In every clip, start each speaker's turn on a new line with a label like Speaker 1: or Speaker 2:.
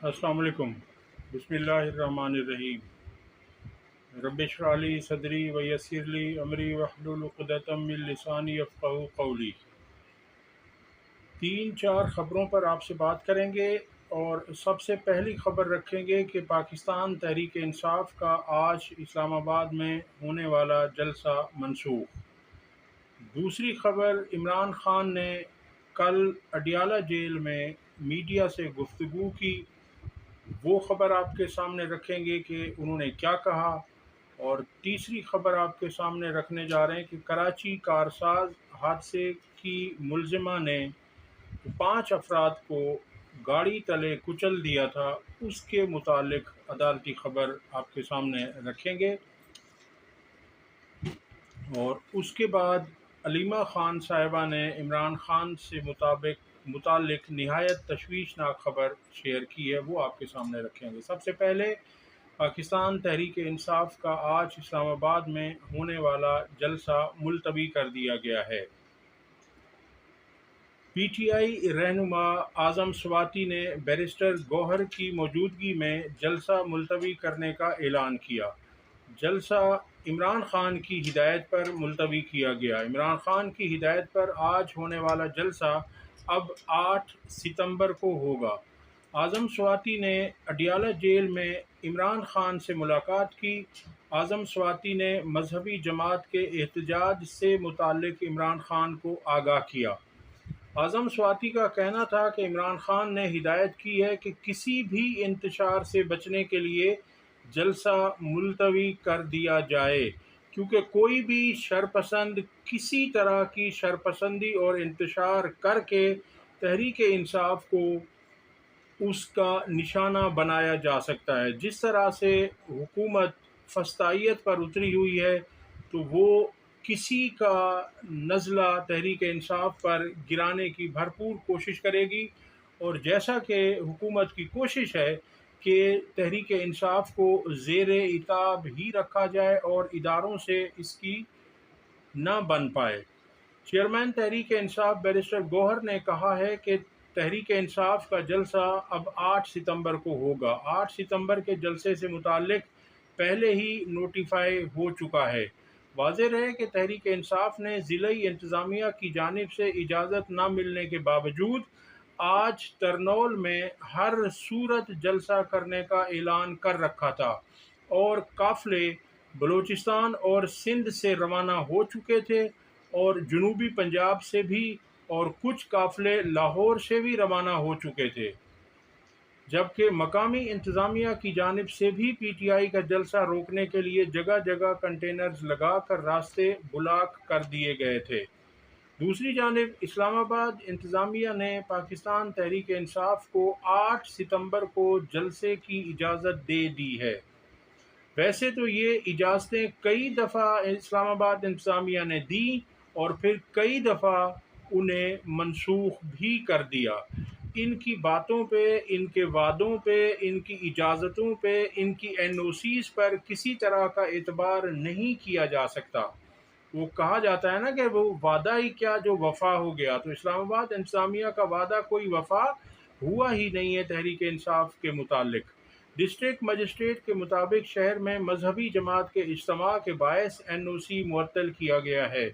Speaker 1: السلام علیکم۔ بسم اللہ الرحمن الرحیم۔ رب اشرح لی صدری ویسر لی امری واحلل عقدۃ من لسانی یفقہوا قولی۔ تین چار خبروں پر آپ سے بات کریں گے، اور سب سے پہلی خبر رکھیں گے کہ پاکستان تحریک انصاف کا آج اسلام آباد میں ہونے والا جلسہ منسوخ۔ دوسری خبر، عمران خان نے کل اڈیالہ جیل میں میڈیا سے گفتگو کی، وہ خبر آپ کے سامنے رکھیں گے کہ انہوں نے کیا کہا۔ اور تیسری خبر آپ کے سامنے رکھنے جا رہے ہیں کہ کراچی کارساز حادثے کی ملزمہ نے 5 افراد کو گاڑی تلے کچل دیا تھا، اس کے متعلق عدالتی خبر آپ کے سامنے رکھیں گے۔ اور اس کے بعد علیمہ خان صاحبہ نے عمران خان سے متعلق نہایت تشویشناک خبر شیئر کی ہے، وہ آپ کے سامنے رکھیں گے۔ سب سے پہلے پاکستان تحریک انصاف کا آج اسلام آباد میں ہونے والا جلسہ ملتوی کر دیا گیا ہے۔ پی ٹی آئی رہنما اعظم سواتی نے بیرسٹر گوہر کی موجودگی میں جلسہ ملتوی کرنے کا اعلان کیا۔ جلسہ عمران خان کی ہدایت پر ملتوی کیا گیا۔ عمران خان کی ہدایت پر آج ہونے والا جلسہ اب 8 ستمبر کو ہوگا۔ اعظم سواتی نے اڈیالہ جیل میں عمران خان سے ملاقات کی۔ اعظم سواتی نے مذہبی جماعت کے احتجاج سے متعلق عمران خان کو آگاہ کیا۔ اعظم سواتی کا کہنا تھا کہ عمران خان نے ہدایت کی ہے کہ کسی بھی انتشار سے بچنے کے لیے جلسہ ملتوی کر دیا جائے، کیونکہ کوئی بھی شرپسند کسی طرح کی شرپسندی اور انتشار کر کے تحریک انصاف کو اس کا نشانہ بنایا جا سکتا ہے۔ جس طرح سے حکومت فسطائیت پر اتری ہوئی ہے، تو وہ کسی کا نزلہ تحریک انصاف پر گرانے کی بھرپور کوشش کرے گی، اور جیسا کہ حکومت کی کوشش ہے کہ تحریک انصاف کو زیر عتاب ہی رکھا جائے اور اداروں سے اس کی نہ بن پائے۔ چیئرمین تحریک انصاف بیرسٹر گوہر نے کہا ہے کہ تحریک انصاف کا جلسہ اب 8 ستمبر کو ہوگا۔ 8 ستمبر کے جلسے سے متعلق پہلے ہی نوٹیفائی ہو چکا ہے۔ واضح رہے کہ تحریک انصاف نے ضلعی انتظامیہ کی جانب سے اجازت نہ ملنے کے باوجود آج ترنول میں ہر صورت جلسہ کرنے کا اعلان کر رکھا تھا، اور قافلے بلوچستان اور سندھ سے روانہ ہو چکے تھے، اور جنوبی پنجاب سے بھی، اور کچھ قافلے لاہور سے بھی روانہ ہو چکے تھے، جبکہ مقامی انتظامیہ کی جانب سے بھی پی ٹی آئی کا جلسہ روکنے کے لیے جگہ جگہ کنٹینرز لگا کر راستے بلاک کر دیے گئے تھے۔ دوسری جانب اسلام آباد انتظامیہ نے پاکستان تحریک انصاف کو 8 ستمبر کو جلسے کی اجازت دے دی ہے۔ ویسے تو یہ اجازتیں کئی دفعہ اسلام آباد انتظامیہ نے دیں، اور پھر کئی دفعہ انہیں منسوخ بھی کر دیا۔ ان کی باتوں پہ، ان کے وعدوں پہ، ان کی اجازتوں پہ، ان کی این او سیز پر کسی طرح کا اعتبار نہیں کیا جا سکتا۔ وہ کہا جاتا ہے نا کہ وہ وعدہ ہی کیا جو وفا ہو گیا، تو اسلام آباد انتظامیہ کا وعدہ کوئی وفا ہوا ہی نہیں ہے تحریک انصاف کے متعلق۔ ڈسٹرکٹ مجسٹریٹ کے مطابق شہر میں مذہبی جماعت کے اجتماع کے باعث این او سی معطل کیا گیا ہے۔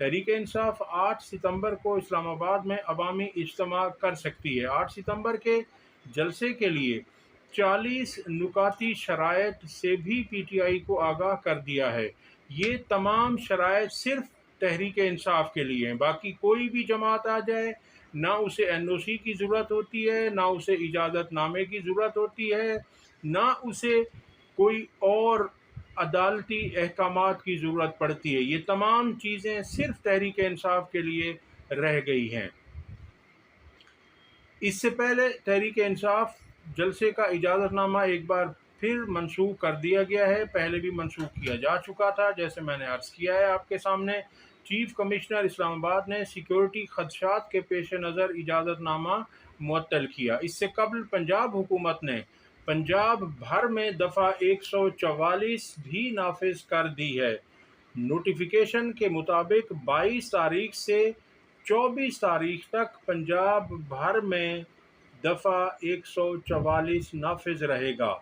Speaker 1: تحریک انصاف 8 ستمبر کو اسلام آباد میں عوامی اجتماع کر سکتی ہے۔ 8 ستمبر کے جلسے کے لیے 40 نکاتی شرائط سے بھی پی ٹی آئی کو آگاہ کر دیا ہے۔ یہ تمام شرائط صرف تحریک انصاف کے لیے ہیں، باقی کوئی بھی جماعت آ جائے، نہ اسے این او سی کی ضرورت ہوتی ہے، نہ اسے اجازت نامے کی ضرورت ہوتی ہے، نہ اسے کوئی اور عدالتی احکامات کی ضرورت پڑتی ہے۔ یہ تمام چیزیں صرف تحریک انصاف کے لیے رہ گئی ہیں۔ اس سے پہلے تحریک انصاف جلسے کا اجازت نامہ ایک بار پھر منسوخ کر دیا گیا ہے، پہلے بھی منسوخ کیا جا چکا تھا، جیسے میں نے عرض کیا ہے آپ کے سامنے۔ چیف کمشنر اسلام آباد نے سیکیورٹی خدشات کے پیش نظر اجازت نامہ معطل کیا۔ اس سے قبل پنجاب حکومت نے پنجاب بھر میں دفعہ 144 بھی نافذ کر دی ہے۔ نوٹیفیکیشن کے مطابق 22 تاریخ سے 24 تاریخ تک پنجاب بھر میں دفعہ 144 نافذ رہے گا۔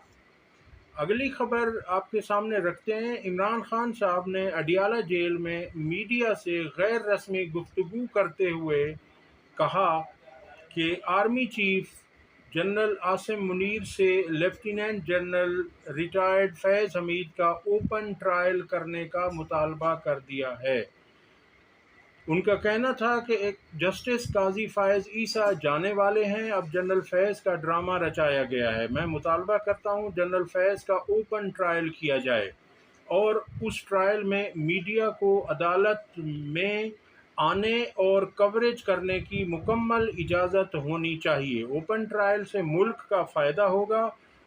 Speaker 1: اگلی خبر آپ کے سامنے رکھتے ہیں۔ عمران خان صاحب نے اڈیالہ جیل میں میڈیا سے غیر رسمی گفتگو کرتے ہوئے کہا کہ army chief general Asim Munir سے لیفٹیننٹ جنرل ریٹائرڈ فیض حمید کا اوپن ٹرائل کرنے کا مطالبہ کر دیا ہے۔ ان کا کہنا تھا کہ ایک جسٹس قاضی فائز عیسیٰ جانے والے ہیں، اب جنرل فیض کا ڈرامہ رچایا گیا ہے۔ میں مطالبہ کرتا ہوں جنرل فیض کا اوپن ٹرائل کیا جائے اور اس ٹرائل میں میڈیا کو عدالت میں آنے اور کوریج کرنے کی مکمل اجازت ہونی چاہیے۔ اوپن ٹرائل سے ملک کا فائدہ ہوگا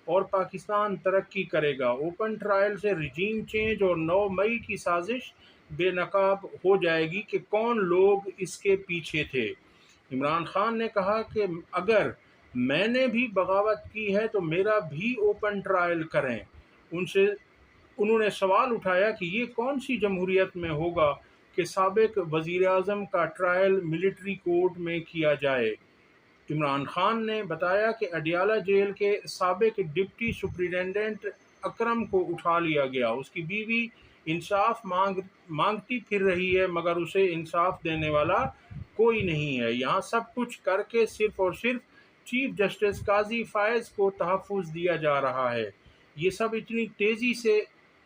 Speaker 1: اور پاکستان ترقی کرے گا۔ اوپن ٹرائل سے رجیم چینج اور 9 مئی کی سازش بے نقاب ہو جائے گی کہ کون لوگ اس کے پیچھے تھے۔ عمران خان نے کہا کہ اگر میں نے بھی بغاوت کی ہے تو میرا بھی اوپن ٹرائل کریں۔ انہوں نے سوال اٹھایا کہ یہ کون سی جمہوریت میں ہوگا کہ سابق وزیر اعظم کا ٹرائل ملٹری کورٹ میں کیا جائے۔ عمران خان نے بتایا کہ اڈیالہ جیل کے سابق ڈپٹی سپرنٹینڈنٹ اکرم کو اٹھا لیا گیا۔ اس کی بیوی انصاف مانگتی پھر رہی ہے مگر اسے انصاف دینے والا کوئی نہیں ہے۔ یہاں سب کچھ کر کے صرف اور صرف چیف جسٹس قاضی فائز کو تحفظ دیا جا رہا ہے۔ یہ سب اتنی تیزی سے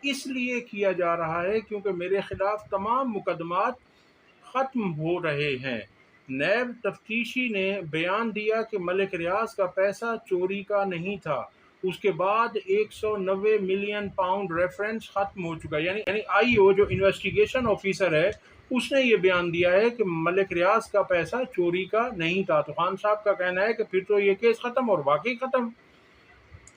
Speaker 1: اس لیے کیا جا رہا ہے کیونکہ میرے خلاف تمام مقدمات ختم ہو رہے ہیں۔ نیب تفتیشی نے بیان دیا کہ ملک ریاض کا پیسہ چوری کا نہیں تھا۔ اس کے بعد 190 ملین پاؤنڈ ریفرنس ختم ہو چکا ہے۔ یعنی آئی او جو انویسٹیگیشن آفیسر ہے اس نے یہ بیان دیا ہے کہ ملک ریاض کا پیسہ چوری کا نہیں تھا۔ تو خان صاحب کا کہنا ہے کہ پھر تو یہ کیس ختم، اور واقعی ختم۔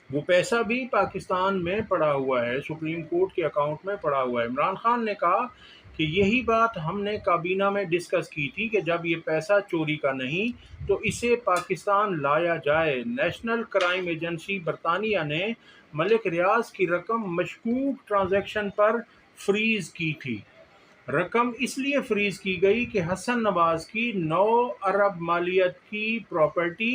Speaker 1: وہ پیسہ بھی پاکستان میں پڑا ہوا ہے، سپریم کورٹ کے اکاؤنٹ میں پڑا ہوا ہے۔ عمران خان نے کہا کہ یہی بات ہم نے کابینہ میں ڈسکس کی تھی کہ جب یہ پیسہ چوری کا نہیں تو اسے پاکستان لایا جائے۔ نیشنل کرائم ایجنسی برطانیہ نے ملک ریاض کی رقم مشکوک ٹرانزیکشن پر فریز کی تھی۔ رقم اس لیے فریز کی گئی کہ حسن نواز کی 9 ارب مالیت کی پراپرٹی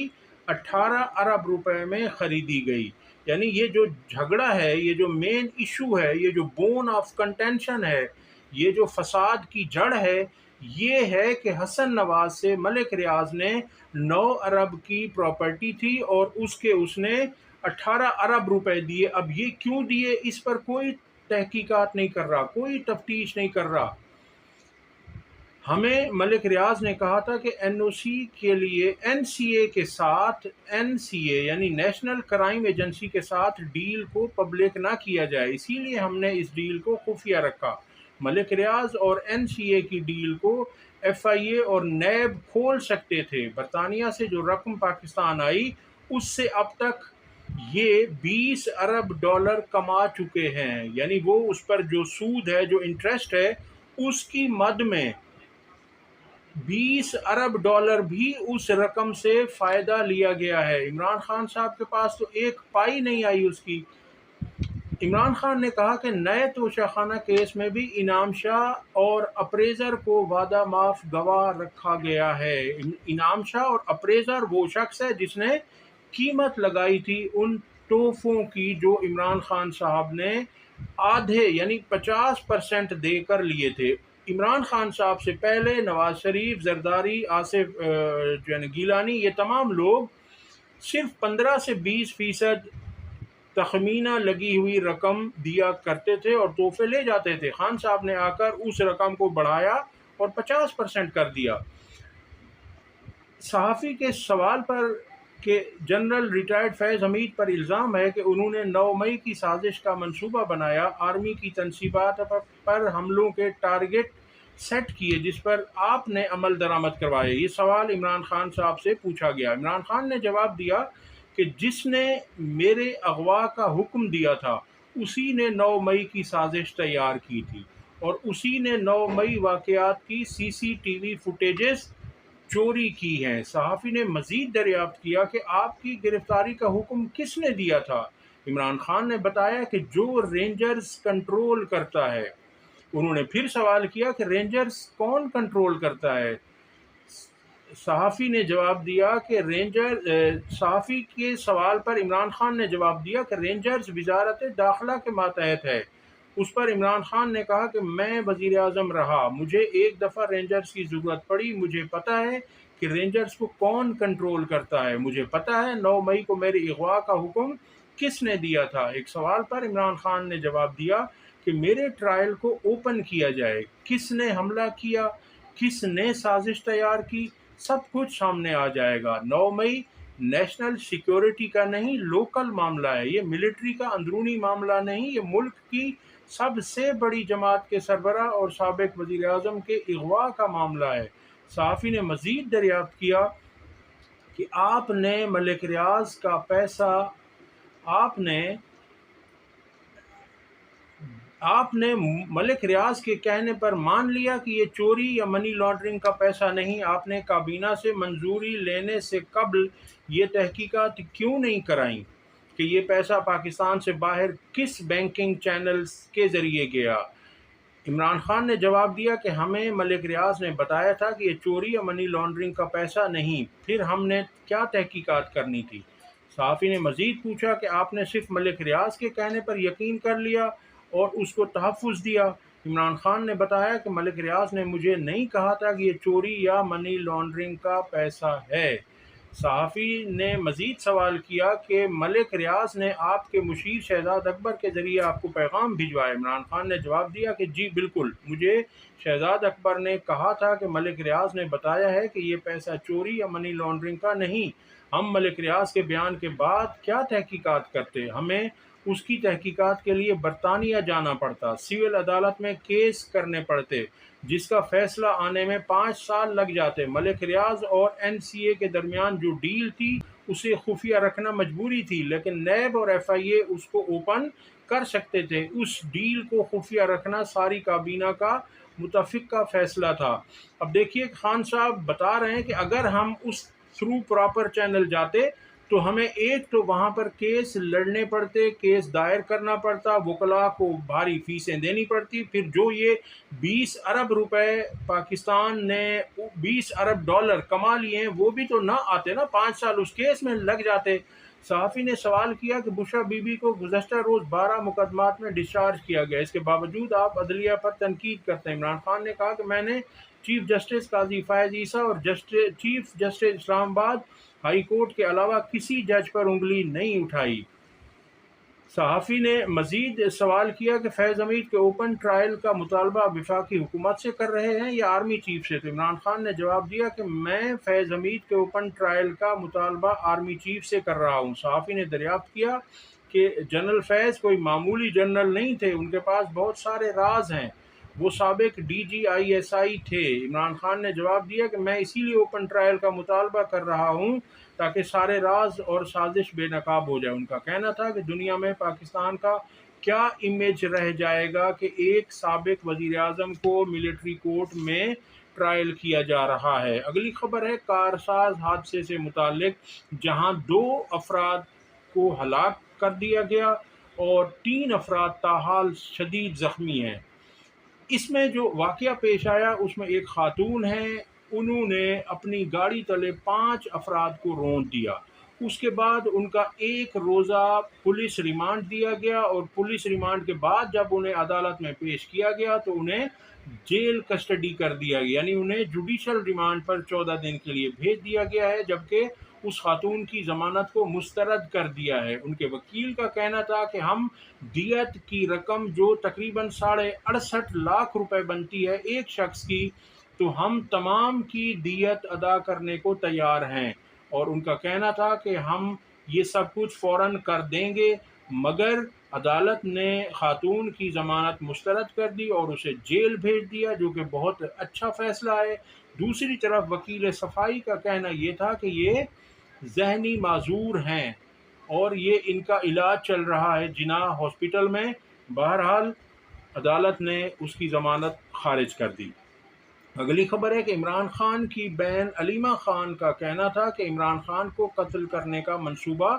Speaker 1: 18 ارب روپے میں خریدی گئی۔ یعنی یہ جو جھگڑا ہے، یہ جو مین ایشو ہے، یہ جو بون آف کنٹینشن ہے، یہ جو فساد کی جڑ ہے، یہ ہے کہ حسن نواز سے ملک ریاض نے 9 ارب کی پراپرٹی تھی اور اس نے 18 ارب روپے دیے۔ اب یہ کیوں دیے اس پر کوئی تحقیقات نہیں کر رہا، کوئی تفتیش نہیں کر رہا۔ ہمیں ملک ریاض نے کہا تھا کہ این او سی کے لیے این سی اے کے ساتھ، این سی اے یعنی نیشنل کرائم ایجنسی کے ساتھ ڈیل کو پبلک نہ کیا جائے، اسی لیے ہم نے اس ڈیل کو خفیہ رکھا۔ ملک ریاض اور این سی اے کی ڈیل کو ایف آئی اے اور نیب کھول سکتے تھے۔ برطانیہ سے جو رقم پاکستان آئی اس سے اب تک یہ 20 ارب ڈالر کما چکے ہیں، یعنی وہ اس پر جو سود ہے، جو انٹرسٹ ہے، اس کی مد میں 20 ارب ڈالر بھی اس رقم سے فائدہ لیا گیا ہے۔ عمران خان صاحب کے پاس تو ایک پائی نہیں آئی اس کی۔ عمران خان نے کہا کہ نئے توشہ خانہ کیس میں بھی انعام شاہ اور اپریزر کو وعدہ معاف گواہ رکھا گیا ہے۔ انعام شاہ اور اپریزر وہ شخص ہے جس نے قیمت لگائی تھی ان تحفوں کی جو عمران خان صاحب نے آدھے یعنی 50% دے کر لیے تھے۔ عمران خان صاحب سے پہلے نواز شریف، زرداری، آصف گیلانی، یہ تمام لوگ صرف 15 سے 20% تخمینہ لگی ہوئی رقم دیا کرتے تھے اور تحفے لے جاتے تھے۔ خان صاحب نے آ کر اس رقم کو بڑھایا اور 50% کر دیا۔ صحافی کے سوال پر کہ جنرل ریٹائرڈ فیض حمید پر الزام ہے کہ انہوں نے 9 مئی کی سازش کا منصوبہ بنایا، آرمی کی تنصیبات پر حملوں کے ٹارگٹ سیٹ کیے جس پر آپ نے عمل درآمد کروائے۔ یہ سوال عمران خان صاحب سے پوچھا گیا۔ عمران خان نے جواب دیا کہ جس نے میرے اغوا کا حکم دیا تھا اسی نے 9 مئی کی سازش تیار کی تھی اور اسی نے 9 مئی واقعات کی سی سی ٹی وی فوٹیجز چوری کی ہیں۔ صحافی نے مزید دریافت کیا کہ آپ کی گرفتاری کا حکم کس نے دیا تھا؟ عمران خان نے بتایا کہ جو رینجرز کنٹرول کرتا ہے۔ انہوں نے پھر سوال کیا کہ رینجرز کون کنٹرول کرتا ہے؟ صحافی نے جواب دیا کہ صحافی کے سوال پر عمران خان نے جواب دیا کہ رینجرز وزارت داخلہ کے ماتحت ہے۔ اس پر عمران خان نے کہا کہ میں وزیر اعظم رہا، مجھے ایک دفعہ رینجرز کی ضرورت پڑی، مجھے پتہ ہے کہ رینجرز کو کون کنٹرول کرتا ہے، مجھے پتہ ہے 9 مئی کو میرے اغوا کا حکم کس نے دیا تھا۔ ایک سوال پر عمران خان نے جواب دیا کہ میرے ٹرائل کو اوپن کیا جائے، کس نے حملہ کیا، کس نے سازش تیار کی، سب کچھ سامنے آ جائے گا۔ 9 مئی نیشنل سیکیورٹی کا نہیں، لوکل معاملہ ہے، یہ ملٹری کا اندرونی معاملہ نہیں، یہ ملک کی سب سے بڑی جماعت کے سربراہ اور سابق وزیر اعظم کے اغوا کا معاملہ ہے۔ صحافی نے مزید دریافت کیا کہ آپ نے ملک ریاض کا پیسہ آپ نے ملک ریاض کے کہنے پر مان لیا کہ یہ چوری یا منی لانڈرنگ کا پیسہ نہیں، آپ نے کابینہ سے منظوری لینے سے قبل یہ تحقیقات کیوں نہیں کرائیں کہ یہ پیسہ پاکستان سے باہر کس بینکنگ چینلز کے ذریعے گیا؟ عمران خان نے جواب دیا کہ ہمیں ملک ریاض نے بتایا تھا کہ یہ چوری یا منی لانڈرنگ کا پیسہ نہیں، پھر ہم نے کیا تحقیقات کرنی تھی؟ صحافی نے مزید پوچھا کہ آپ نے صرف ملک ریاض کے کہنے پر یقین کر لیا اور اس کو تحفظ دیا؟ عمران خان نے بتایا کہ ملک ریاض نے مجھے نہیں کہا تھا کہ یہ چوری یا منی لانڈرنگ کا پیسہ ہے۔ صحافی نے مزید سوال کیا کہ ملک ریاض نے آپ کے مشیر شہزاد اکبر کے ذریعے آپ کو پیغام بھجوایا؟ عمران خان نے جواب دیا کہ جی بالکل، مجھے شہزاد اکبر نے کہا تھا کہ ملک ریاض نے بتایا ہے کہ یہ پیسہ چوری یا منی لانڈرنگ کا نہیں۔ ہم ملک ریاض کے بیان کے بعد کیا تحقیقات کرتے؟ ہمیں اس کی تحقیقات کے لیے برطانیہ جانا پڑتا، سول عدالت میں کیس کرنے پڑتے، جس کا فیصلہ آنے میں 5 سال لگ جاتے۔ ملک ریاض اور این سی اے کے درمیان جو ڈیل تھی اسے خفیہ رکھنا مجبوری تھی، لیکن نیب اور ایف آئی اے اس کو اوپن کر سکتے تھے۔ اس ڈیل کو خفیہ رکھنا ساری کابینہ کا متفقہ فیصلہ تھا۔ اب دیکھیے خان صاحب بتا رہے ہیں کہ اگر ہم اس تھرو پراپر چینل جاتے تو ہمیں ایک تو وہاں پر کیس لڑنے پڑتے، کیس دائر کرنا پڑتا، وکلاء کو بھاری فیسیں دینی پڑتی، پھر جو یہ 20 ارب روپے پاکستان نے 20 ارب ڈالر کما لیے ہیں وہ بھی تو نہ آتے نا، 5 سال اس کیس میں لگ جاتے۔ صحافی نے سوال کیا کہ بشرا بی بی کو گزشتہ روز 12 مقدمات میں ڈسچارج کیا گیا، اس کے باوجود آپ عدلیہ پر تنقید کرتے ہیں۔ عمران خان نے کہا کہ میں نے چیف جسٹس قاضی فائز عیسیٰ اور چیف جسٹس اسلام آباد ہائی کورٹ کے علاوہ کسی جج پر انگلی نہیں اٹھائی۔ صحافی نے مزید سوال کیا کہ فیض حمید کے اوپن ٹرائل کا مطالبہ وفاقی حکومت سے کر رہے ہیں یا آرمی چیف سے؟ تو عمران خان نے جواب دیا کہ میں فیض حمید کے اوپن ٹرائل کا مطالبہ آرمی چیف سے کر رہا ہوں۔ صحافی نے دریافت کیا کہ جنرل فیض کوئی معمولی جنرل نہیں تھے، ان کے پاس بہت سارے راز ہیں، وہ سابق D G I S I تھے۔ عمران خان نے جواب دیا کہ میں اسی لیے اوپن ٹرائل کا مطالبہ کر رہا ہوں تاکہ سارے راز اور سازش بے نقاب ہو جائے۔ ان کا کہنا تھا کہ دنیا میں پاکستان کا کیا امیج رہ جائے گا کہ ایک سابق وزیر اعظم کو ملٹری کورٹ میں ٹرائل کیا جا رہا ہے۔ اگلی خبر ہے کارساز حادثے سے متعلق، جہاں 2 افراد کو ہلاک کر دیا گیا اور 3 افراد تاحال شدید زخمی ہیں۔ اس میں جو واقعہ پیش آیا اس میں ایک خاتون ہیں، انہوں نے اپنی گاڑی تلے 5 افراد کو رونت دیا، اس کے بعد ان کا 1 روزہ پولیس ریمانڈ دیا گیا اور پولیس ریمانڈ کے بعد جب انہیں عدالت میں پیش کیا گیا تو انہیں جیل کسٹڈی کر دیا گیا، یعنی انہیں جوڈیشل ریمانڈ پر 14 دن کے لیے بھیج دیا گیا ہے، جبکہ اس خاتون کی ضمانت کو مسترد کر دیا ہے۔ ان کے وکیل کا کہنا تھا کہ ہم دیت کی رقم جو تقریباً 68.5 لاکھ روپے بنتی ہے ایک شخص کی، تو ہم تمام کی دیت ادا کرنے کو تیار ہیں، اور ان کا کہنا تھا کہ ہم یہ سب کچھ فوراً کر دیں گے، مگر عدالت نے خاتون کی ضمانت مسترد کر دی اور اسے جیل بھیج دیا، جو کہ بہت اچھا فیصلہ ہے۔ دوسری طرف وکیل صفائی کا کہنا یہ تھا کہ یہ ذہنی معذور ہیں اور یہ ان کا علاج چل رہا ہے جناح ہاسپٹل میں۔ بہرحال عدالت نے اس کی ضمانت خارج کر دی۔ اگلی خبر ہے کہ عمران خان کی بہن علیمہ خان کا کہنا تھا کہ عمران خان کو قتل کرنے کا منصوبہ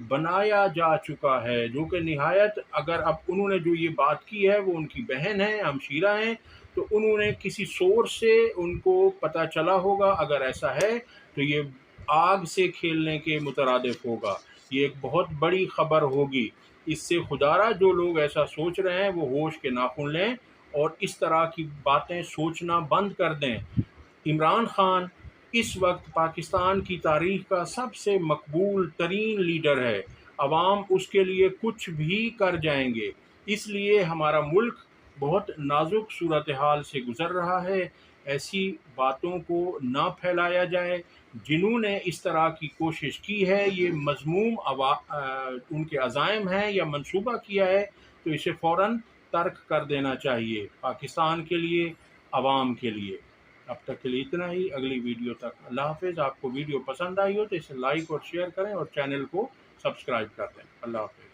Speaker 1: بنایا جا چکا ہے، جو کہ نہایت، اگر اب انہوں نے جو یہ بات کی ہے وہ ان کی بہن ہیں، ہمشیرہ ہیں، تو تو انہوں نے کسی سورس سے ان کو پتہ چلا ہوگا، اگر ایسا ہے تو یہ آگ سے کھیلنے کے مترادف ہوگا، یہ ایک بہت بڑی خبر ہوگی۔ اس سے خدارہ جو لوگ ایسا سوچ رہے ہیں وہ ہوش کے ناخن لیں اور اس طرح کی باتیں سوچنا بند کر دیں۔ عمران خان اس وقت پاکستان کی تاریخ کا سب سے مقبول ترین لیڈر ہے، عوام اس کے لیے کچھ بھی کر جائیں گے، اس لیے ہمارا ملک بہت نازک صورتحال سے گزر رہا ہے۔ ایسی باتوں کو نہ پھیلایا جائے۔ جنہوں نے اس طرح کی کوشش کی ہے، یہ مذموم ان کے عزائم ہیں یا منصوبہ کیا ہے، تو اسے فوراً ترک کر دینا چاہیے، پاکستان کے لیے، عوام کے لیے۔ اب تک کے لیے اتنا ہی، اگلی ویڈیو تک اللہ حافظ۔ آپ کو ویڈیو پسند آئی ہو تو اسے لائک اور شیئر کریں اور چینل کو سبسکرائب کر دیں۔ اللہ حافظ۔